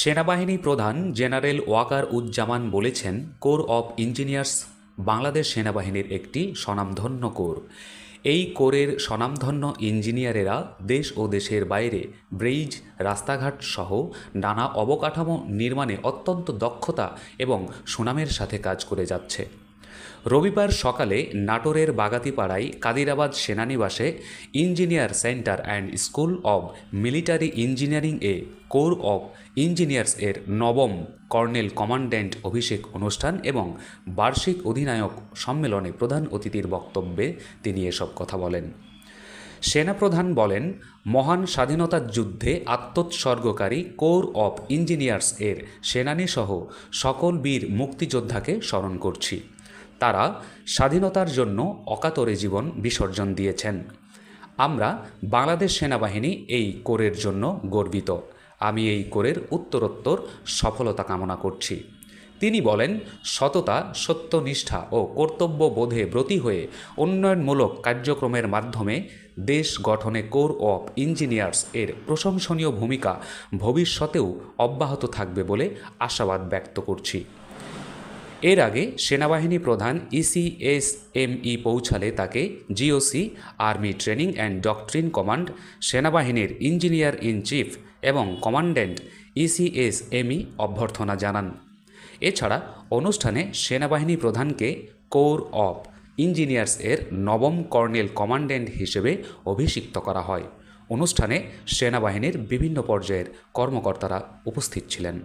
সেনাবাহিনী প্রধান জেনারেল ওয়াকার উজ্জামান বলেছেন, কোর অফ ইঞ্জিনিয়ার্স বাংলাদেশ সেনাবাহিনীর একটি স্বনামধন্য কোর। এই কোরের স্বনামধন্য ইঞ্জিনিয়ারেরা দেশ ও দেশের বাইরে ব্রিজ, রাস্তাঘাট সহ নানা অবকাঠামো নির্মাণে অত্যন্ত দক্ষতা এবং সুনামের সাথে কাজ করে যাচ্ছে। রবিবার সকালে নাটোরের বাগাতিপাড়ায় কাদিরাবাদ সেনানিবাসে engineer centre and school of military engineering A core of engineers এর নবম কর্নেল কমান্ড্যান্ট অভিষেক অনুষ্ঠান এবং বার্ষিক অধিনায়ক সম্মেলনে প্রধান অতিথির বক্তব্যে তিনি এসব কথা বলেন। সেনাপ্রধান বলেন, মহান স্বাধীনতার যুদ্ধে আত্মোৎসর্গকারী কোর অব ইঞ্জিনিয়ার্স এর সেনানীসহ সকল বীর মুক্তিযোদ্ধাকে স্মরণ করছি। তারা স্বাধীনতার জন্য অকাতরে জীবন বিসর্জন দিয়েছেন। আমরা বাংলাদেশ সেনাবাহিনী এই কোরের জন্য গর্বিত। আমি এই কোরের উত্তরোত্তর সফলতা কামনা করছি। তিনি বলেন, সততা, সত্যনিষ্ঠা ও কর্তব্যবোধে ব্রতী হয়ে উন্নয়নমূলক কার্যক্রমের মাধ্যমে দেশ গঠনে কোর অফ ইঞ্জিনিয়ার্স এর প্রশংসনীয় ভূমিকা ভবিষ্যতেও অব্যাহত থাকবে বলে আশাবাদ ব্যক্ত করছি। এর আগে সেনাবাহিনী প্রধান ইসিএসএমই পৌঁছালে তাকে GOC, army training and doctrine command, সেনাবাহিনীর ইঞ্জিনিয়ার ইন চিফ এবং কমান্ড্যান্ট ইসিএসএমই অভ্যর্থনা জানান। এছাড়া অনুষ্ঠানে সেনাবাহিনী প্রধানকে কোর অফ ইঞ্জিনিয়ার্স এর নবম কর্নেল কমান্ড্যান্ট হিসেবে অভিষিক্ত করা হয়। অনুষ্ঠানে সেনাবাহিনীর বিভিন্ন পর্যায়ের কর্মকর্তারা উপস্থিত ছিলেন।